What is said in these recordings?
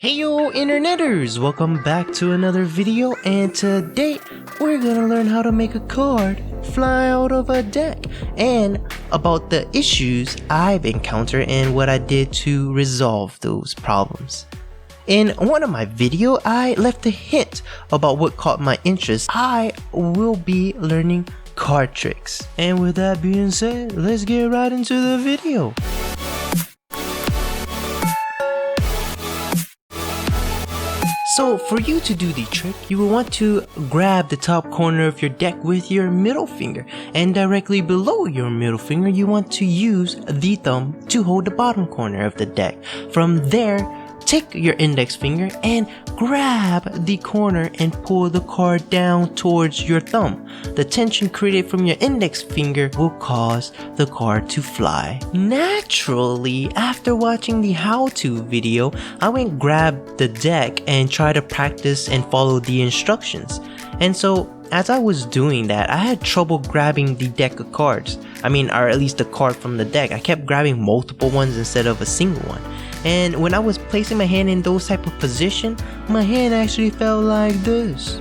Hey yo interneters, welcome back to another video, and today we're gonna learn how to make a card fly out of a deck and about the issues I've encountered and what I did to resolve those problems. In one of my videos, I left a hint about what caught my interest. I will be learning card tricks. And with that being said, let's get right into the video. So for you to do the trick, you will want to grab the top corner of your deck with your middle finger, and directly below your middle finger you want to use the thumb to hold the bottom corner of the deck. From there, take your index finger and grab the corner and pull the card down towards your thumb. The tension created from your index finger will cause the card to fly. Naturally, after watching the how-to video, I went and grabbed the deck and tried to practice and follow the instructions. And so, as I was doing that, I had trouble grabbing the deck of cards. Or at least the card from the deck. I kept grabbing multiple ones instead of a single one. And when I was placing my hand in those type of position, my hand actually felt like this.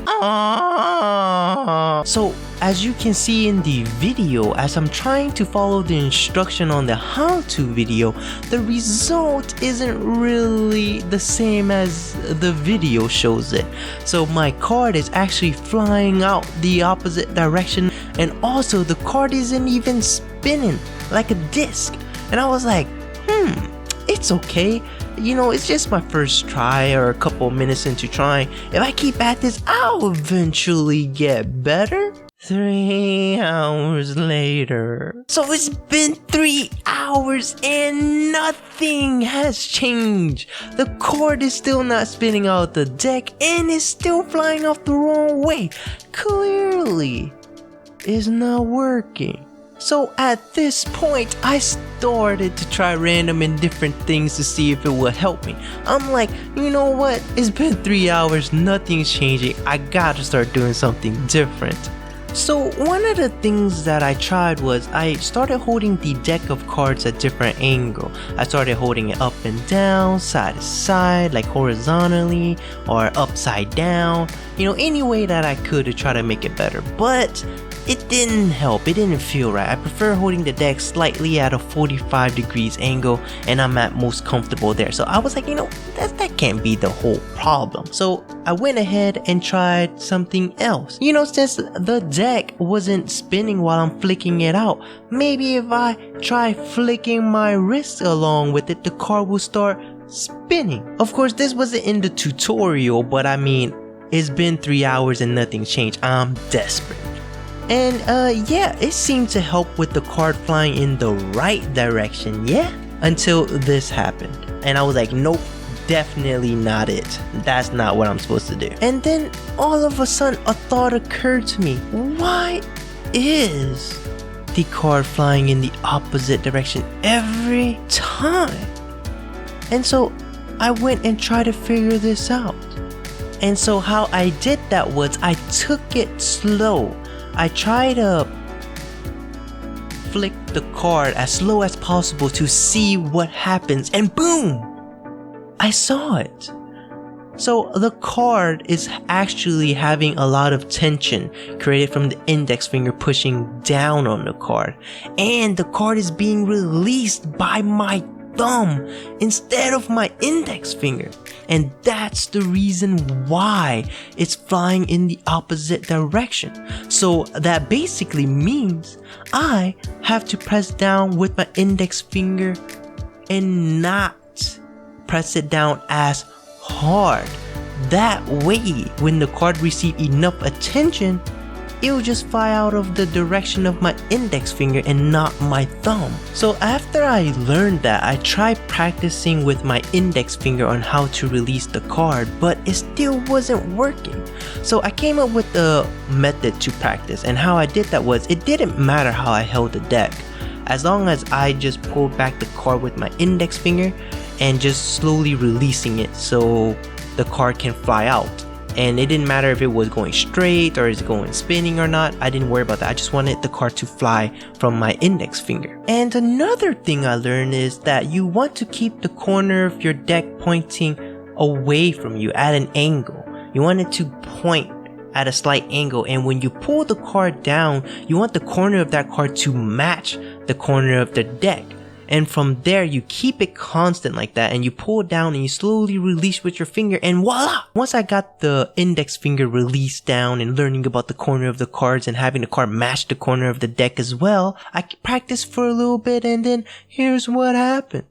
So as you can see in the video, as I'm trying to follow the instruction on the how-to video, the result isn't really the same as the video shows it. So my card is actually flying out the opposite direction, and also the card isn't even spinning like a disc. And I was like, it's okay, it's just my first try or a couple of minutes into trying. If I keep at this, I'll eventually get better. 3 hours later. So it's been 3 hours and nothing has changed. The card is still not spinning out the deck and it's still flying off the wrong way. Clearly, it's not working. So at this point, I started to try random and different things to see if it would help me. I'm like, you know what? It's been 3 hours, nothing's changing. I gotta start doing something different. So one of the things that I tried was I started holding the deck of cards at different angle. I started holding it up and down, side to side, like horizontally or upside down. Any way that I could to try to make it better. But it didn't help, it didn't feel right. I prefer holding the deck slightly at a 45 degrees angle, and I'm at most comfortable there. So I was like, that can't be the whole problem. So I went ahead and tried something else. Since the deck wasn't spinning while I'm flicking it out, maybe if I try flicking my wrist along with it, the card will start spinning. Of course, this wasn't in the tutorial, but it's been 3 hours and nothing's changed. I'm desperate. And it seemed to help with the card flying in the right direction, until this happened. And I was like, nope, definitely not it. That's not what I'm supposed to do. And then all of a sudden a thought occurred to me. Why is the card flying in the opposite direction every time? And so I went and tried to figure this out. And so how I did that was I took it slow. I try to flick the card as slow as possible to see what happens, and boom! I saw it. So the card is actually having a lot of tension created from the index finger pushing down on the card, and the card is being released by my thumb instead of my index finger. And that's the reason why it's flying in the opposite direction. So that basically means I have to press down with my index finger and not press it down as hard. That way, when the card receives enough attention, it will just fly out of the direction of my index finger and not my thumb. So after I learned that, I tried practicing with my index finger on how to release the card, but it still wasn't working. So I came up with a method to practice, and how I did that was, it didn't matter how I held the deck. As long as I just pulled back the card with my index finger and just slowly releasing it so the card can fly out. And it didn't matter if it was going straight or is it going spinning or not. I didn't worry about that. I just wanted the card to fly from my index finger. And another thing I learned is that you want to keep the corner of your deck pointing away from you at an angle. You want it to point at a slight angle, and when you pull the card down, you want the corner of that card to match the corner of the deck. And from there, you keep it constant like that, and you pull down and you slowly release with your finger, and voila! Once I got the index finger released down and learning about the corner of the cards and having the card match the corner of the deck as well, I practiced for a little bit, and then here's what happened.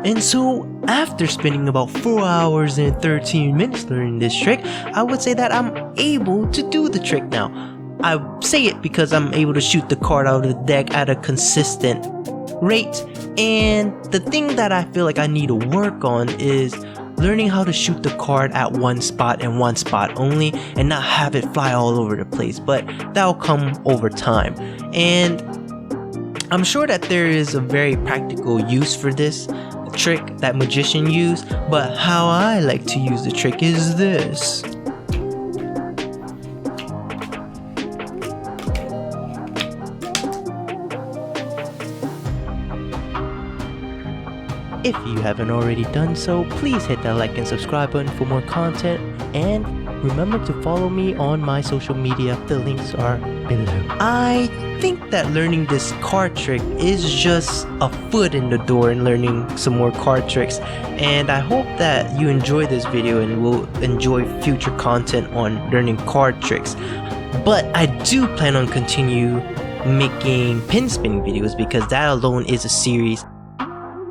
And so, after spending about 4 hours and 13 minutes learning this trick, I would say that I'm able to do the trick now. I say it because I'm able to shoot the card out of the deck at a consistent rate, and the thing that I feel like I need to work on is learning how to shoot the card at one spot and one spot only, and not have it fly all over the place, but that'll come over time. And I'm sure that there is a very practical use for this trick that magician used, but how I like to use the trick is this. If you haven't already done so, please hit that like and subscribe button for more content, and remember to follow me on my social media. The links are below. I think that learning this card trick is just a foot in the door in learning some more card tricks, and I hope that you enjoy this video and will enjoy future content on learning card tricks. But I do plan on continue making pin spinning videos, because that alone is a series